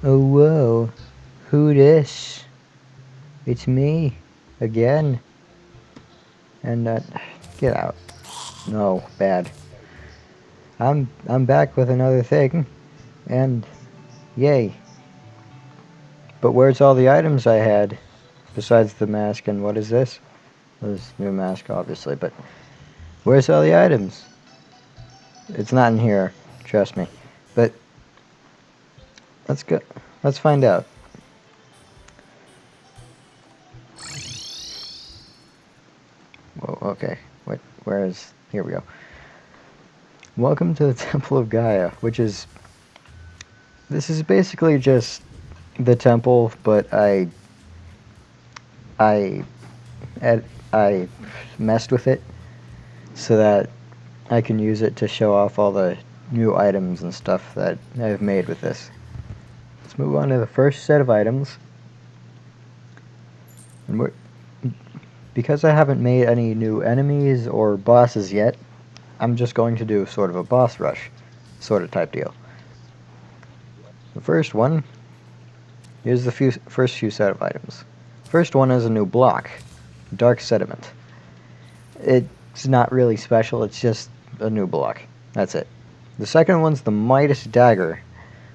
Oh whoa, who this? It's me, again. And get out. No, bad. I'm back with another thing, and yay. But where's all the items I had? Besides the mask and what is this? This new mask, obviously, but where's all the items? It's not in here, trust me. But let's go. Let's find out. Whoa, okay. Where is? Here we go. Welcome to the Temple of Gaia, which is. This is basically just the temple, but I, I messed with it so that I can use it to show off all the new items and stuff that I've made with this. Let's move on to the first set of items. And because I haven't made any new enemies or bosses yet, I'm just going to do sort of a boss rush sort of type deal. The first one, here's the first few set of items. First one is a new block, Dark Sediment. It's not really special, it's just a new block. That's it. The second one's the Midas Dagger,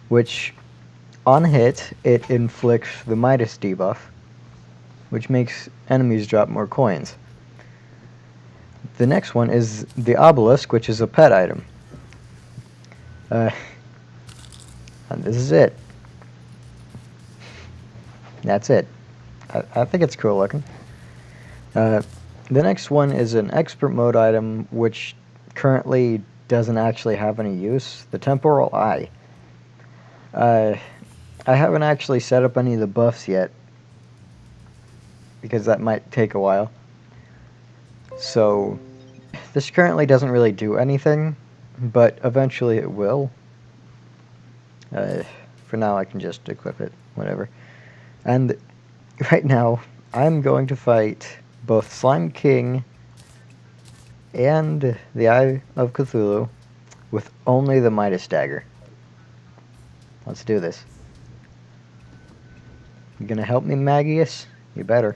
which on hit, it inflicts the Midas debuff, which makes enemies drop more coins. The next one is the Obelisk, which is a pet item. And this is it. That's it. I think it's cool looking. The next one is an expert mode item, which currently doesn't actually have any use. The Temporal Eye. I haven't actually set up any of the buffs yet, because that might take a while. So, this currently doesn't really do anything, but eventually it will. For now I can just equip it, whatever. And right now, I'm going to fight both Slime King and the Eye of Cthulhu with only the Midas Dagger. Let's do this. You gonna help me, Magius? You better.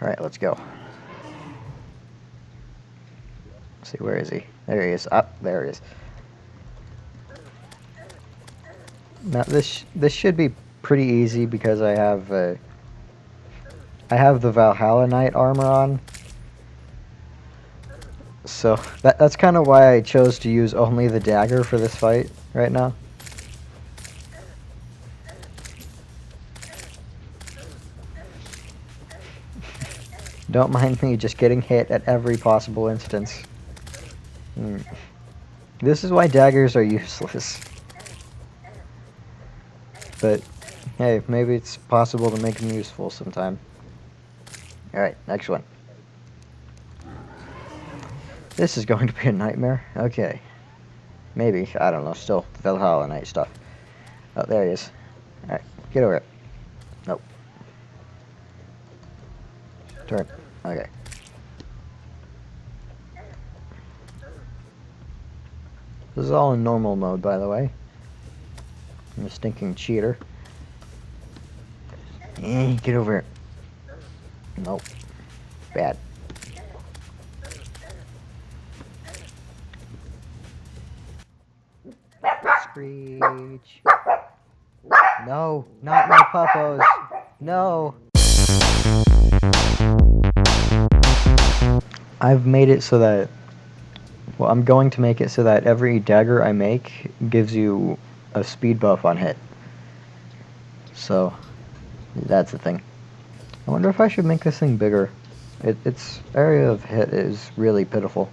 Alright, let's go. Let's see, where is he? There he is. Up, there he is. Now this should be pretty easy because I have the Valhalla Knight armor on. So that's kind of why I chose to use only the dagger for this fight right now. Don't mind me just getting hit at every possible instance. This is why daggers are useless. But, hey, maybe it's possible to make them useful sometime. Alright, next one. This is going to be a nightmare. Okay. Maybe, I don't know, still, the Valhalla Knight stuff. Oh, there he is. Alright, get over it. Nope. Turn. Okay. This is all in normal mode, by the way. I'm a stinking cheater. Get over it. Nope. Bad. Screech. No, not my puppos. No. I've made it so that, well, I'm going to make it so that every dagger I make gives you a speed buff on hit. So, that's the thing. I wonder if I should make this thing bigger. Its area of hit is really pitiful.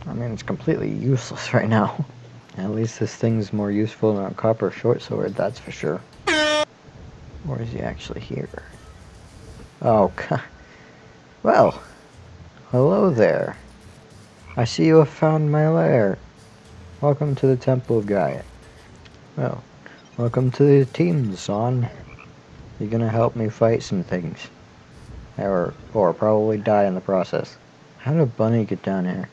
I mean, it's completely useless right now. At least this thing's more useful than a copper short sword, that's for sure. Or is he actually here? Oh, God. Well, hello there. I see you have found my lair. Welcome to the Temple of Gaia. Well, welcome to the team, son. You're gonna help me fight some things. Or probably die in the process. How did Bunny get down here?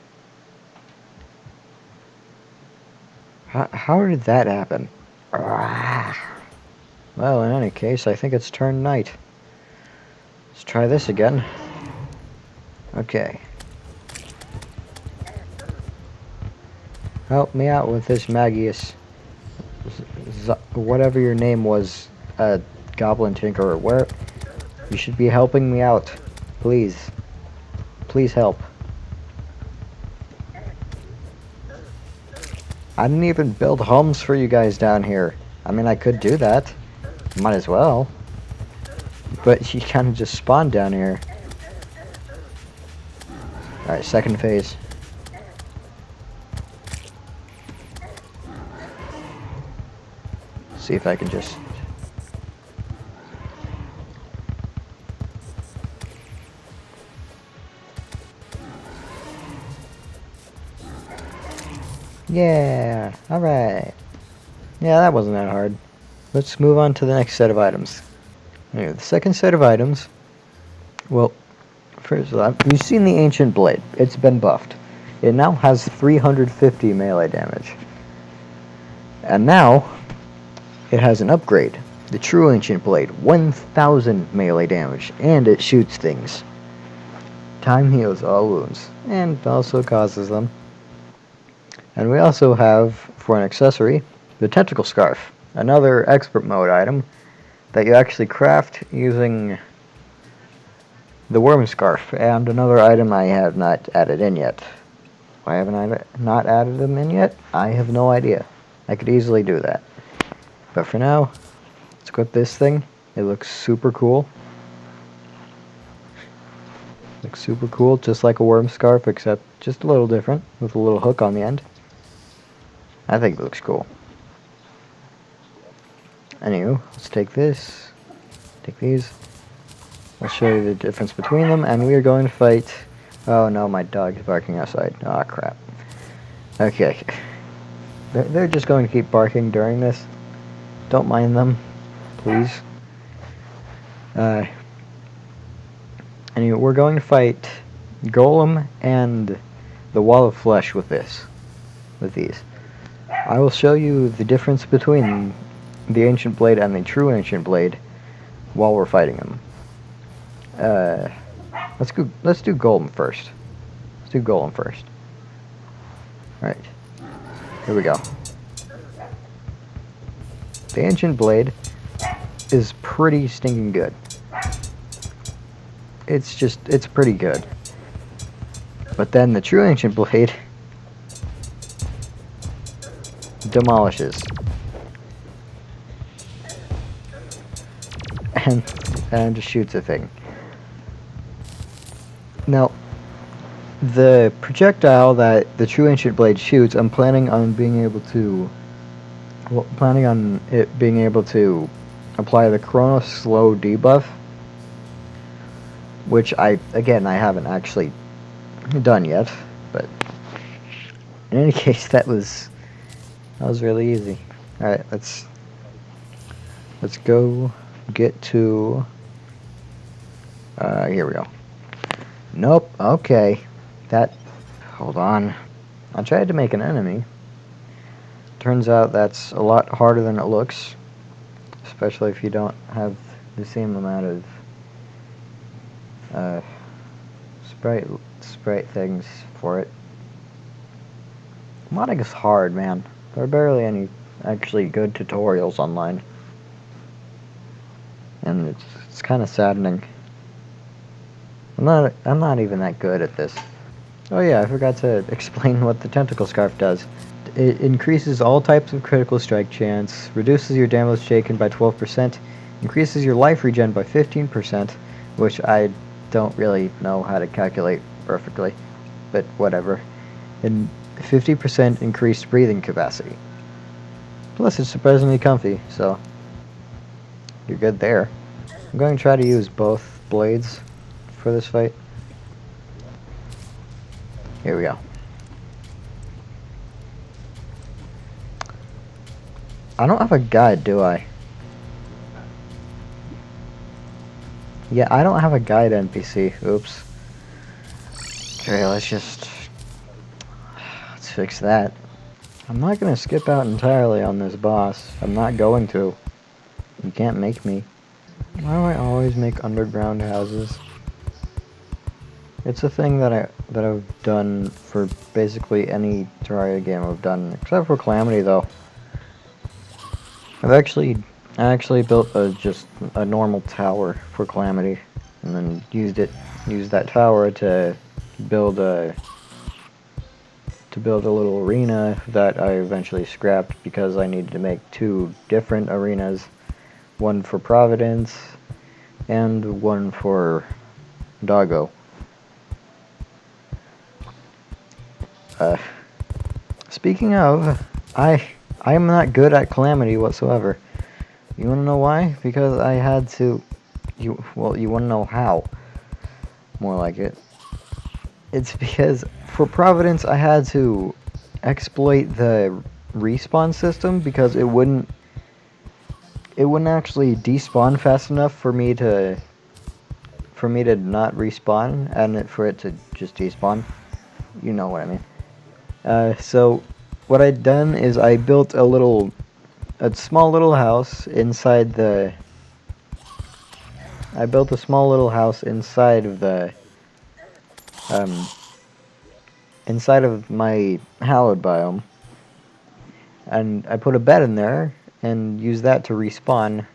How did that happen? Ah. Well, in any case, I think it's turn night. Let's try this again. Okay. Help me out with this, Magius. Whatever your name was, Goblin Tinkerer. Where? You should be helping me out. Please. Please help. I didn't even build homes for you guys down here. I mean, I could do that. Might as well. But you kind of just spawned down here. Alright, second phase. See if I can just... Yeah, alright. Yeah, that wasn't that hard. Let's move on to the next set of items. Anyway, the second set of items... Well, first of all, you've seen the Ancient Blade. It's been buffed. It now has 350 melee damage. And now, it has an upgrade. The True Ancient Blade, 1000 melee damage, and it shoots things. Time heals all wounds, and also causes them. And we also have, for an accessory, the Tentacle Scarf, another expert mode item that you actually craft using the Worm Scarf, and another item I have not added in yet. Why haven't I not added them in yet? I have no idea. I could easily do that. But for now, let's equip this thing. It looks super cool. Looks super cool, just like a Worm Scarf, except just a little different, with a little hook on the end. I think it looks cool. Anywho, let's take this. Take these. I'll show you the difference between them, and we are going to fight... Oh no, my dog is barking outside. Aw, crap. Okay. They're just going to keep barking during this. Don't mind them, please. Anyway, we're going to fight Golem and the Wall of Flesh with these. I will show you the difference between the Ancient Blade and the True Ancient Blade while we're fighting them. Let's do Golem first. Let's do Golem first. Alright. Here we go. The Ancient Blade is pretty stinking good. It's pretty good. But then the True Ancient Blade demolishes. And just shoots a thing. Now, the projectile that the True Ancient Blade shoots, I'm planning on being able to... Well, planning on it being able to apply the Chrono Slow debuff, which I haven't actually done yet, but in any case, that was really easy. Alright, let's go get to... here we go. Nope, okay. Hold on. I tried to make an enemy. Turns out that's a lot harder than it looks. Especially if you don't have the same amount of sprite things for it. Modding is hard, man. There are barely any actually good tutorials online. And it's kind of saddening. I'm not even that good at this. Oh yeah, I forgot to explain what the Tentacle Scarf does. It increases all types of critical strike chance, reduces your damage taken by 12%, increases your life regen by 15%, which I don't really know how to calculate perfectly, but whatever, and 50% increased breathing capacity. Plus it's surprisingly comfy, so you're good there. I'm going to try to use both blades for this fight. Here we go. I don't have a guide, do I? Yeah, I don't have a guide NPC. Oops. Okay, let's fix that. I'm not gonna skip out entirely on this boss. I'm not going to. You can't make me. Why do I always make underground houses? It's a thing that I've done for basically any Terraria game I've done, except for Calamity though. I actually built just a normal tower for Calamity, and then used that tower to build a little arena that I eventually scrapped because I needed to make 2 different arenas, one for Providence and one for Doggo. Speaking of, I am not good at Calamity whatsoever. You wanna know why? Because I had to. You wanna know how? More like it. It's because for Providence I had to exploit the respawn system because it wouldn't actually despawn fast enough for me to not respawn and for it to just despawn. You know what I mean. So what I'd done is I built a small little house inside the. I built a small little house inside of the. Inside of my hallowed biome, and I put a bed in there and used that to respawn,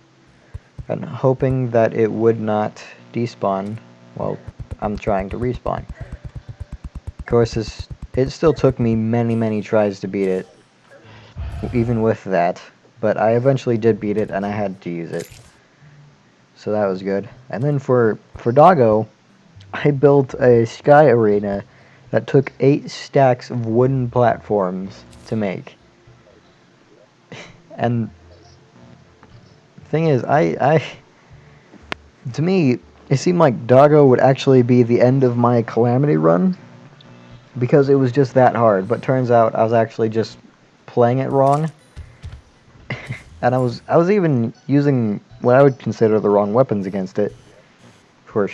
and hoping that it would not despawn while I'm trying to respawn. Of course, it still took me many tries to beat it, even with that, but I eventually did beat it, and I had to use it. So that was good. And then for Doggo, I built a sky arena that took 8 stacks of wooden platforms to make. And the thing is, to me, it seemed like Doggo would actually be the end of my Calamity run, because it was just that hard, but turns out I was actually just playing it wrong. And I was even using what I would consider the wrong weapons against it for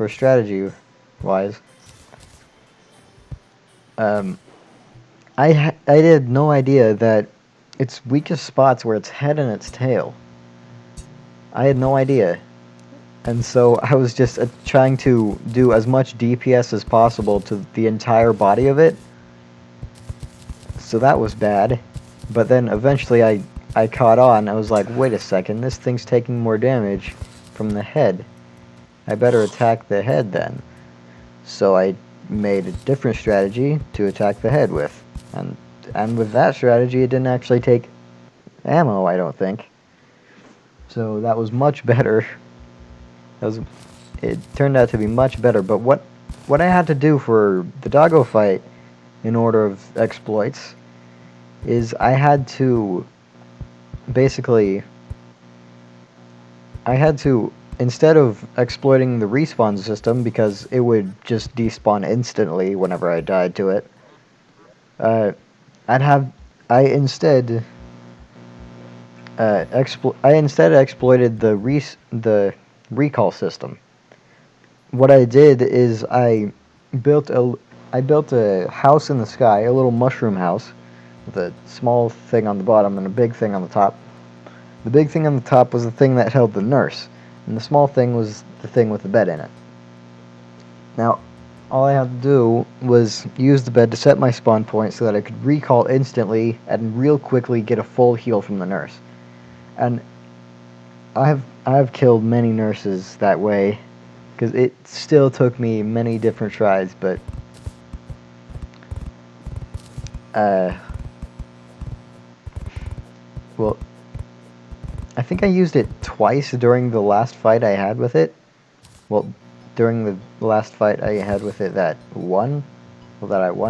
strategy wise. I had no idea that its weakest spots were its head and its tail. I had no idea. And so I was just trying to do as much DPS as possible to the entire body of it. So that was bad. But then eventually I caught on. I was like, wait a second, this thing's taking more damage from the head. I better attack the head then. So I made a different strategy to attack the head with. And with that strategy, it didn't actually take ammo, I don't think. So that was much better. It turned out to be much better. But what I had to do for the Doggo fight, in order of exploits, is I had to basically, instead of exploiting the respawn system, because it would just despawn instantly whenever I died to it, I instead exploited the recall system. What I did is I built a house in the sky, a little mushroom house, with a small thing on the bottom and a big thing on the top. The big thing on the top was the thing that held the nurse, and the small thing was the thing with the bed in it. Now, all I had to do was use the bed to set my spawn point so that I could recall instantly and real quickly get a full heal from the nurse. And I have killed many nurses that way, because it still took me many different tries, but well, I think I used it twice during the last fight I had with it. Well, during the last fight I had with it that I won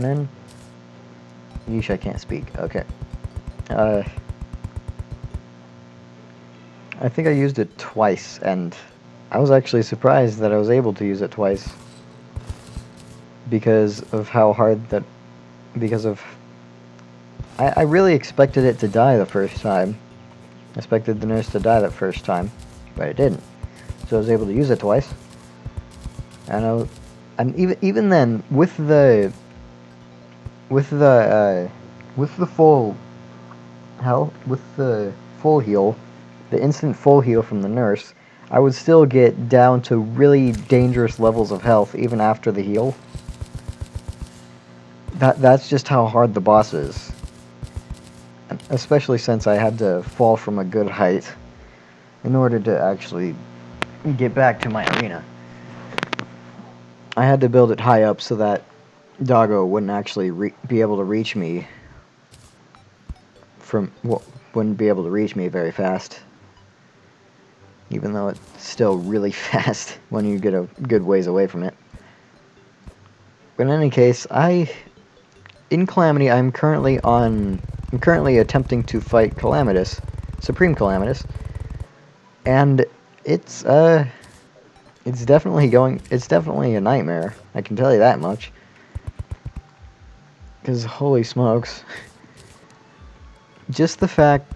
in. Yeesh, I can't speak. Okay. I think I used it twice, and I was actually surprised that I was able to use it twice. Because of how hard that... Because of... I really expected it to die the first time. I expected the nurse to die that first time, but it didn't. So I was able to use it twice. And even then, with the with the full health, with the full heal, the instant full heal from the nurse, I would still get down to really dangerous levels of health even after the heal. That's just how hard the boss is. Especially since I had to fall from a good height in order to actually get back to my arena. I had to build it high up so that Doggo wouldn't actually be able to reach me wouldn't be able to reach me very fast. Even though it's still really fast when you get a good ways away from it. But in any case, in Calamity, I'm currently attempting to fight Calamitous, Supreme Calamitous, and it's definitely a nightmare. I can tell you that much. Because holy smokes, just the fact,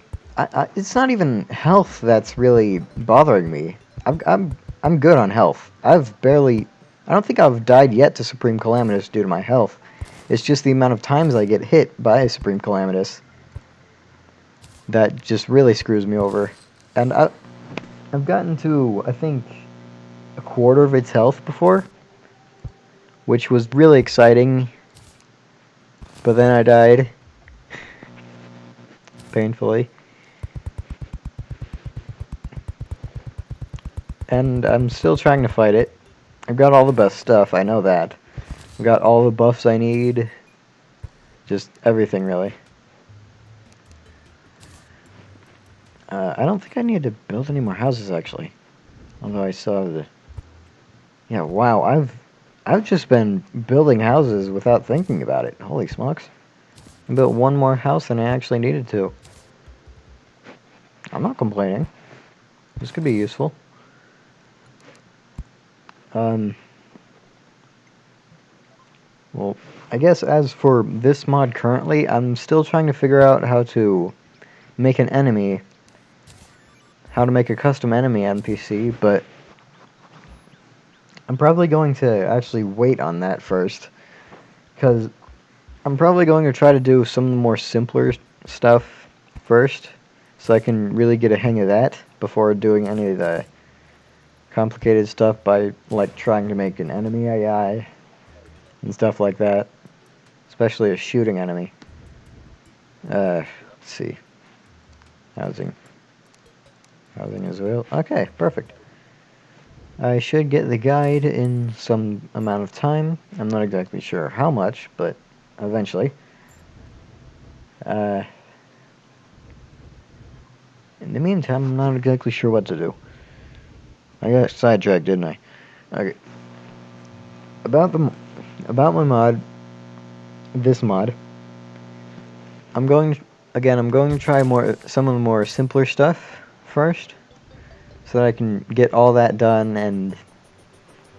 it's not even health that's really bothering me. I'm good on health. I don't think I've died yet to Supreme Calamitous due to my health. It's just the amount of times I get hit by Supreme Calamitous that just really screws me over. And I've gotten to, I think, a quarter of its health before, which was really exciting, but then I died painfully. And I'm still trying to fight it. I've got all the best stuff, I know that. I've got all the buffs I need. Just everything, really. I don't think I need to build any more houses, actually. Although I still have the... Yeah, wow, I've just been building houses without thinking about it. Holy smokes. I built one more house than I actually needed to. I'm not complaining. This could be useful. Well, I guess as for this mod currently, I'm still trying to figure out how to make an enemy, how to make a custom enemy NPC, but I'm probably going to actually wait on that first, because I'm probably going to try to do some more simpler stuff first, so I can really get a hang of that before doing any of the complicated stuff by, like, trying to make an enemy AI and stuff like that, especially a shooting enemy. Let's see. Housing as well. Okay, perfect. I should get the guide in some amount of time. I'm not exactly sure how much, but eventually. In the meantime, I'm not exactly sure what to do. I got sidetracked, didn't I? Okay. About my mod, this mod, I'm going to try some of the more simpler stuff first, so that I can get all that done and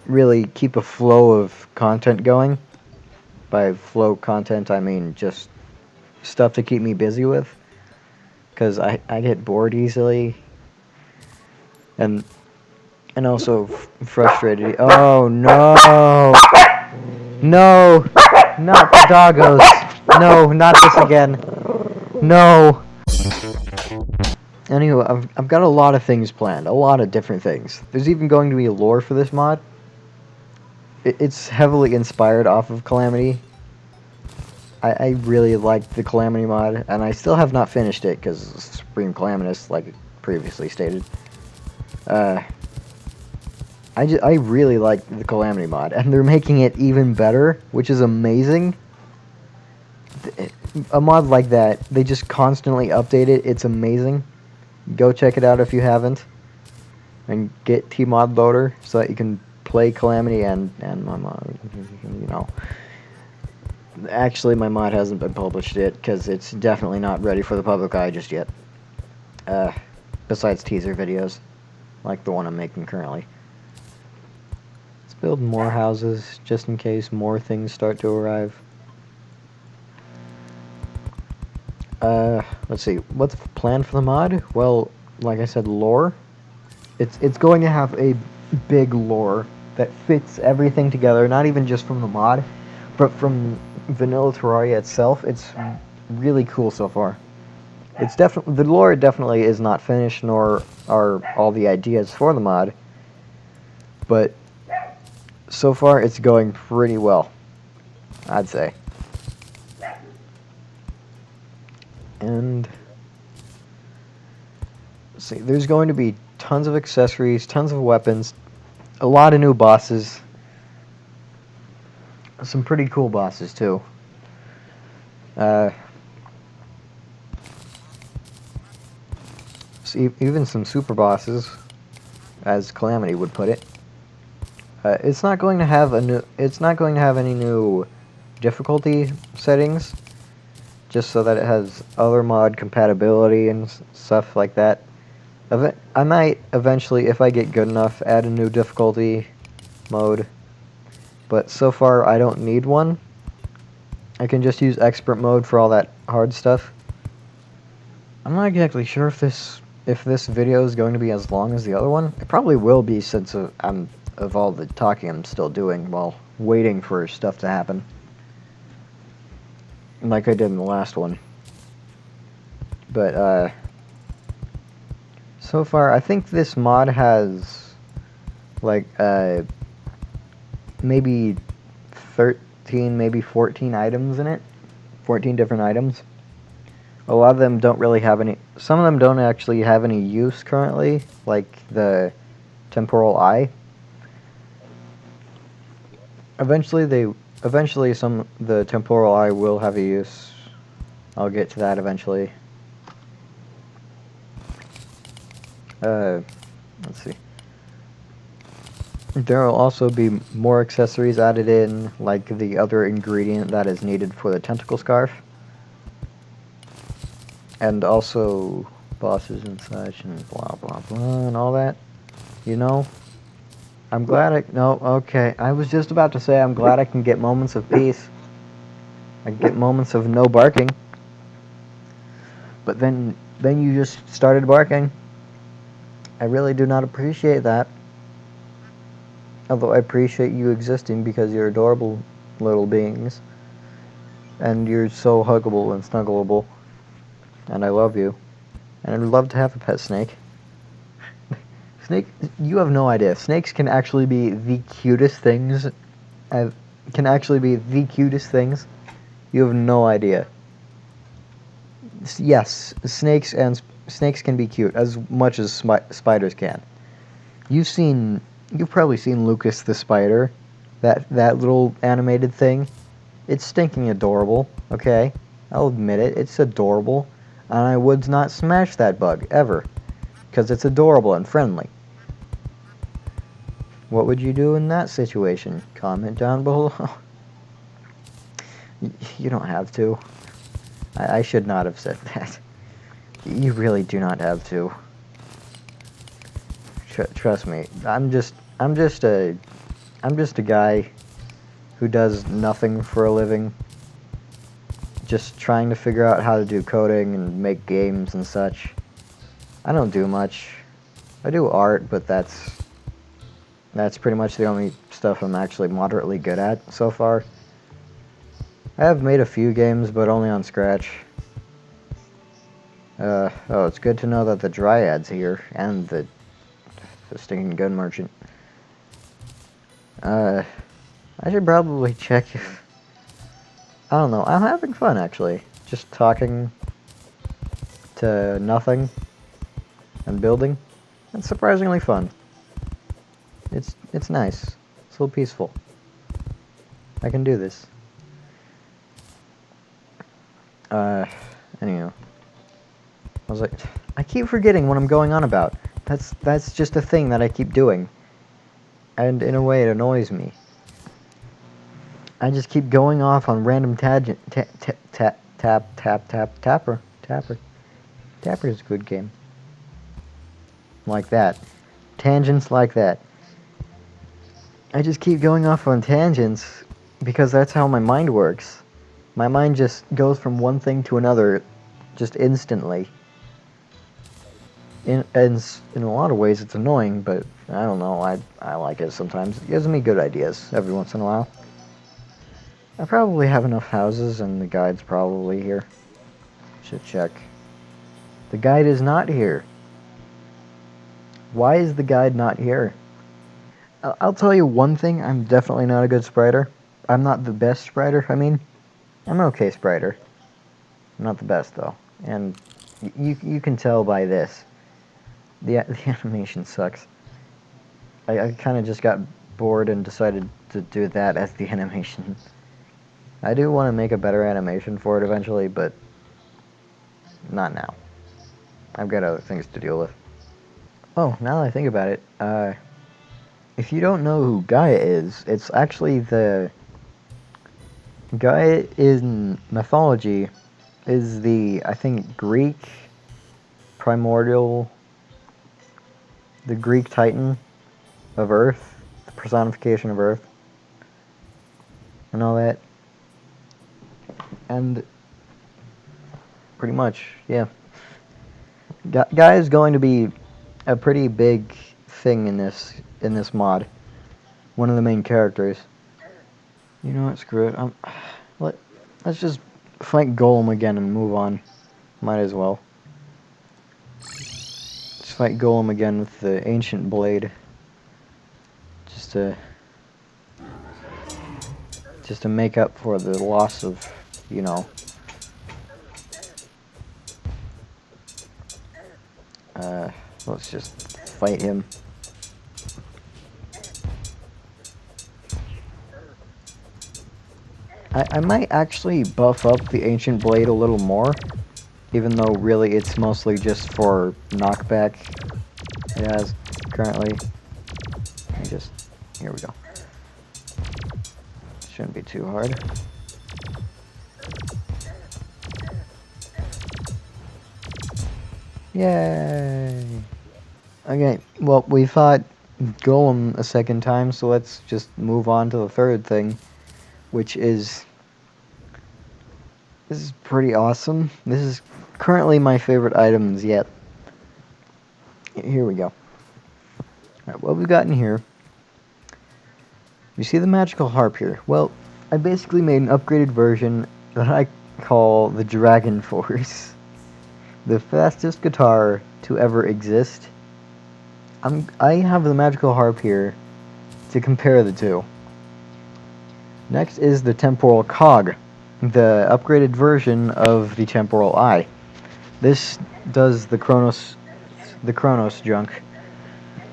really keep a flow of content going. By flow content, I mean just stuff to keep me busy with, because I get bored easily, and also frustrated. Oh no! No! Not the doggos! No, not this again! No! Anyway, I've got a lot of things planned, a lot of different things. There's even going to be a lore for this mod. It's heavily inspired off of Calamity. I really liked the Calamity mod, and I still have not finished it because Supreme Calamitous, like previously stated. I really like the Calamity mod, and they're making it even better, which is amazing. A mod like that, they just constantly update it. It's amazing. Go check it out if you haven't, and get Tmod Loader so that you can play Calamity and my mod. You know, actually, my mod hasn't been published yet because it's definitely not ready for the public eye just yet. Besides teaser videos, like the one I'm making currently. Build more houses, just in case more things start to arrive. Let's see, what's the plan for the mod? Well, like I said, lore. It's going to have a big lore that fits everything together, not even just from the mod, but from vanilla Terraria itself. really cool so far. It's definitely the lore definitely is not finished, nor are all the ideas for the mod, but so far it's going pretty well, I'd say. And see, there's going to be tons of accessories, tons of weapons, a lot of new bosses, some pretty cool bosses too. So even some super bosses, as Calamity would put it. It's not going to have a new. It's not going to have any new difficulty settings, just so that it has other mod compatibility and stuff like that. I might eventually, if I get good enough, add a new difficulty mode. But so far, I don't need one. I can just use expert mode for all that hard stuff. I'm not exactly sure if this video is going to be as long as the other one. It probably will be, since of all the talking I'm still doing while waiting for stuff to happen, like I did in the last one. But so far, I think this mod has like maybe 13, maybe 14 items in it. 14 different items. A lot of them don't really have any. Some of them don't actually have any use currently, like the temporal eye. Eventually, the temporal eye will have a use. I'll get to that eventually. Let's see. There will also be more accessories added in, like the other ingredient that is needed for the tentacle scarf. And also bosses and such and blah blah blah and all that. You know? I'm glad no, okay. I was just about to say I'm glad I can get moments of peace. I can get moments of no barking. But then you just started barking. I really do not appreciate that. Although I appreciate you existing because you're adorable little beings. And you're so huggable and snuggleable. And I love you. And I'd love to have a pet snake. Snake, you have no idea. Snakes can actually be the cutest things. Can actually be the cutest things. You have no idea. Yes, snakes can be cute as much as spiders can. You've probably seen Lucas the spider, that little animated thing. It's stinking adorable. Okay, I'll admit it. It's adorable, and I would not smash that bug ever, because it's adorable and friendly. What would you do in that situation? Comment down below. You don't have to. I should not have said that. You really do not have to. Trust me. I'm just a guy who does nothing for a living. Just trying to figure out how to do coding and make games and such. I don't do much. I do art, but that's pretty much the only stuff I'm actually moderately good at so far. I have made a few games, but only on Scratch. Oh, it's good to know that the Dryad's here, and the stinking gun merchant. I should probably check if... I don't know, I'm having fun, actually. Just talking to nothing and building. It's surprisingly fun. It's nice. It's a little peaceful. I can do this. Anyhow. I was like, I keep forgetting what I'm going on about. That's just a thing that I keep doing. And in a way it annoys me. I just keep going off on random tangent. Tapper. Tapper is a good game. Like that. Tangents like that. I just keep going off on tangents because that's how my mind works. My mind just goes from one thing to another just instantly. In a lot of ways it's annoying, but I don't know, I like it sometimes. It gives me good ideas every once in a while. I probably have enough houses, and the guide's probably here. Should check. The guide is not here. Why is the guide not here? I'll tell you one thing, I'm definitely not a good spriter. I'm not the best spriter, I mean. I'm an okay spriter. I'm not the best, though. And you can tell by this. The animation sucks. I kind of just got bored and decided to do that as the animation. I do want to make a better animation for it eventually, but not now. I've got other things to deal with. Oh, now that I think about it, if you don't know who Gaia is, it's actually the... Gaia in mythology is the, I think, Greek primordial... the Greek titan of Earth, the personification of Earth, and all that. And pretty much, yeah. Gaia is going to be a pretty big thing in this mod. One of the main characters. You know what? Screw it. Let's just fight Golem again and move on. Might as well. Let's fight Golem again with the ancient blade. Just to make up for the loss of, you know. Let's just fight him. I might actually buff up the Ancient Blade a little more, even though really it's mostly just for knockback it has currently. Here we go. Shouldn't be too hard. Yay! Okay, well, we fought Golem a second time, so let's just move on to the third thing, which is... This is pretty awesome. This is currently my favorite items yet. Here we go. Alright, what we've got in here... You see the magical harp here? Well, I basically made an upgraded version that I call the Dragon Force. The fastest guitar to ever exist. I have the magical harp here to compare the two. Next is the temporal cog, the upgraded version of the temporal eye. This does the Chronos junk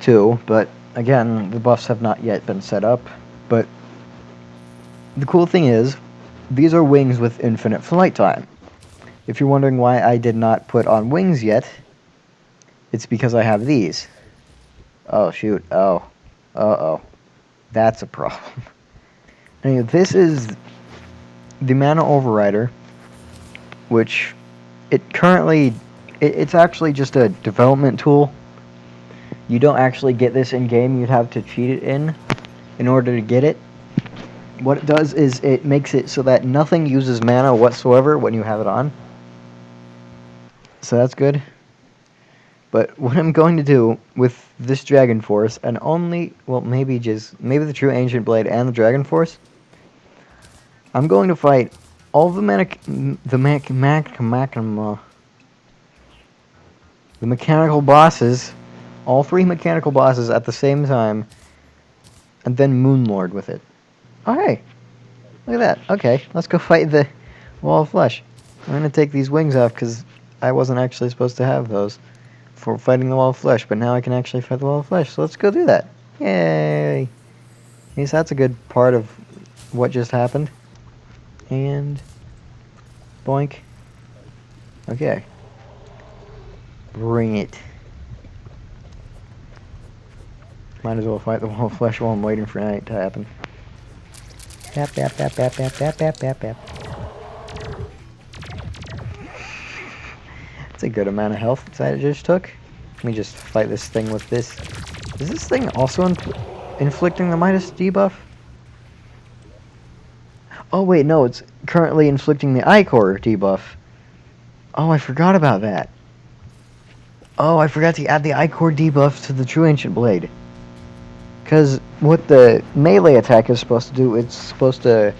too, but again, the buffs have not yet been set up. But the cool thing is, these are wings with infinite flight time. If you're wondering why I did not put on wings yet, it's because I have these. Oh, shoot. Oh. Uh-oh. That's a problem. Anyway, this is the Mana Overrider, which it's actually just a development tool. You don't actually get this in-game. You'd have to cheat it in order to get it. What it does is it makes it so that nothing uses mana whatsoever when you have it on. So that's good. But what I'm going to do with this Dragon Force, and only, well, maybe the True Ancient Blade and the Dragon Force, I'm going to fight all the mechanical bosses, all 3 mechanical bosses at the same time, and then Moonlord with it. Oh, hey. Look at that. Okay, let's go fight the Wall of Flesh. I'm going to take these wings off because I wasn't actually supposed to have those for fighting the Wall of Flesh, but now I can actually fight the Wall of Flesh, so let's go do that. Yay! At least that's a good part of what just happened. And... boink. Okay. Bring it. Might as well fight the Wall of Flesh while I'm waiting for night to happen. Bap, bap, bap, bap, bap, bap, bap, bap, bap. That's a good amount of health that I just took. Let me just fight this thing with this. Is this thing also inflicting the Midas debuff? Oh wait, no, it's currently inflicting the Ichor debuff. Oh, I forgot about that. Oh, I forgot to add the Ichor debuff to the True Ancient Blade. Because what the melee attack is supposed to do, it's supposed to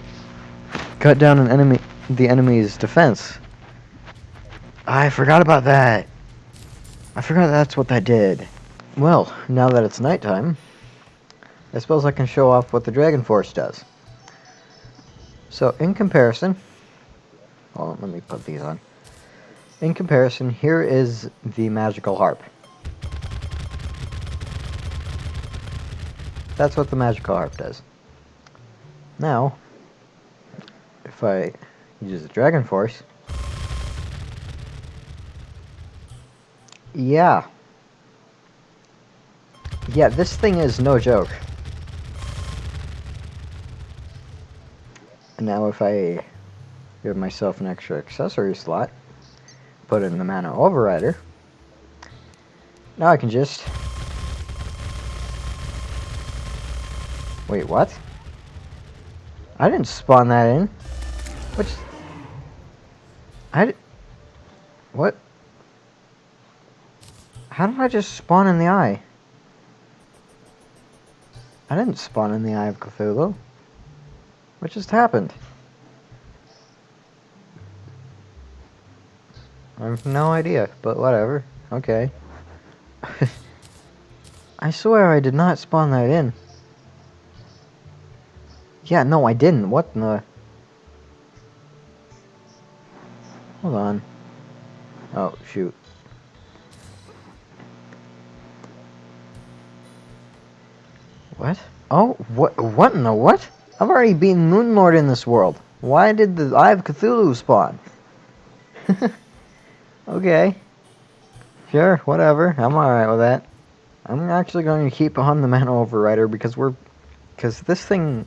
cut down the enemy's defense. I forgot about that. I forgot that's what that did. Well, now that it's nighttime, I suppose I can show off what the Dragon Force does. So, in comparison... Hold on, let me put these on. In comparison, here is the Magical Harp. That's what the Magical Harp does. Now, if I use the Dragon Force... Yeah, this thing is no joke. And now if I give myself an extra accessory slot, put it in the Mana Overrider, now I can just... Wait, what? I didn't spawn that in. Which... What? How did I just spawn in the eye? I didn't spawn in the Eye of Cthulhu. What just happened? I have no idea, but whatever. Okay. I swear I did not spawn that in. Yeah, no, I didn't. What in the... Hold on. Oh, shoot. What? Oh, what in the what? I've already beaten Moonlord in this world. Why did the Eye of Cthulhu spawn? Okay. Sure, whatever. I'm alright with that. I'm actually going to keep on the Mana Overrider because this thing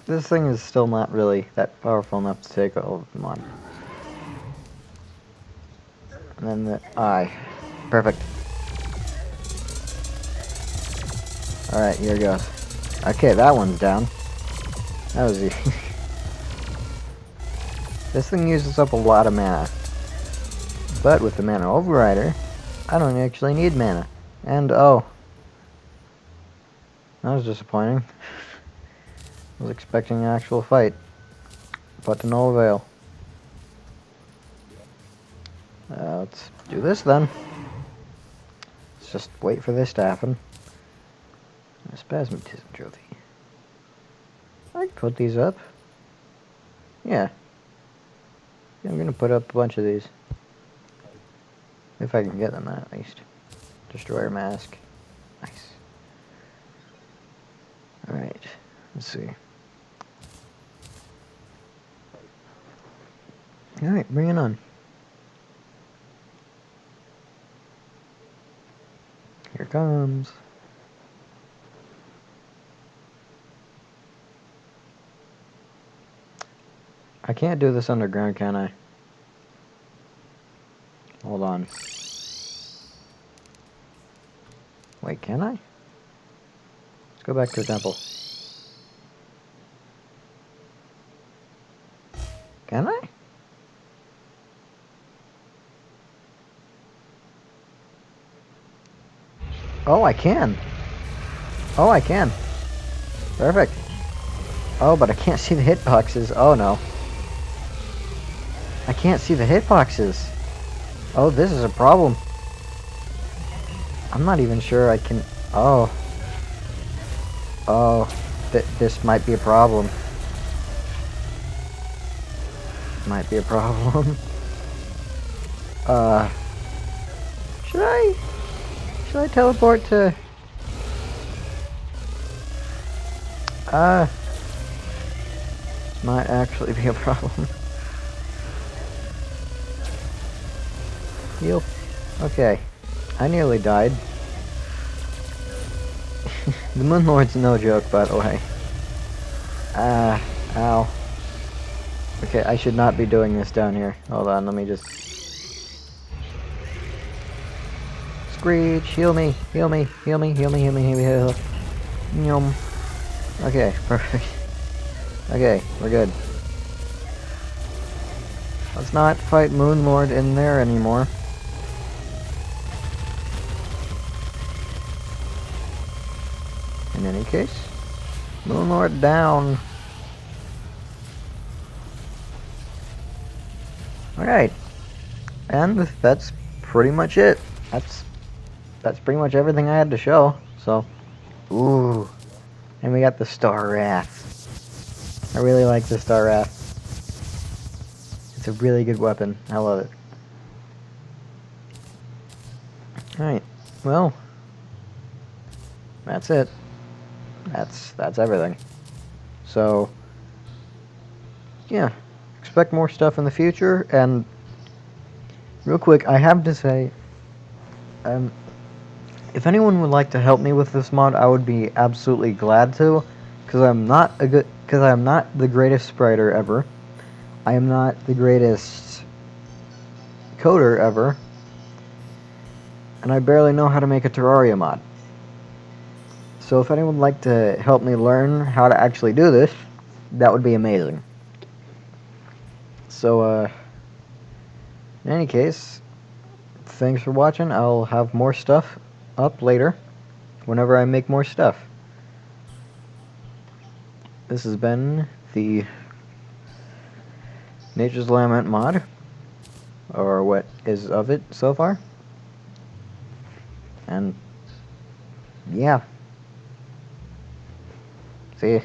is still not really that powerful enough to take all of them on. And then the eye. Perfect. Alright, here goes. Okay, that one's down. That was easy. This thing uses up a lot of mana. But with the Mana Overrider, I don't actually need mana. And, oh. That was disappointing. I was expecting an actual fight. But to no avail. Let's do this then. Let's just wait for this to happen. A Spasmatism Trophy. I can put these up. Yeah. I'm gonna put up a bunch of these. If I can get them at least. Destroyer Mask. Nice. Alright. Let's see. Alright, bring it on. Here it comes. I can't do this underground, can I? Hold on. Wait, can I? Let's go back to the temple. Can I? Oh, I can. Oh, I can. Perfect. Oh, but I can't see the hitboxes. Oh, no. I can't see the hitboxes. Oh, this is a problem. I'm not even sure I can... Oh. Oh. This might be a problem. Might be a problem. Should I teleport to... Might actually be a problem. Heal. Okay. I nearly died. The Moonlord's no joke, by the way. Ow. Okay, I should not be doing this down here. Hold on, let me just... Screech, heal me, heal me, heal me, heal me, heal me, heal me, heal me. Yum. Okay, perfect. Okay, we're good. Let's not fight Moonlord in there anymore. In any case, Moonlord down. Alright. And that's pretty much it. That's pretty much everything I had to show. So, ooh, and we got the Star Wrath. I really like the Star Wrath. It's a really good weapon. I love it. Alright, well, that's it. That's everything. So, yeah, expect more stuff in the future. And real quick, I have to say, if anyone would like to help me with this mod, I would be absolutely glad to, because I'm not the greatest spriter ever. I am not the greatest coder ever, and I barely know how to make a Terraria mod. So if anyone would like to help me learn how to actually do this, that would be amazing. So, in any case, thanks for watching. I'll have more stuff up later, whenever I make more stuff. This has been the Nature's Lament mod, or what is of it so far. And, yeah. See ya.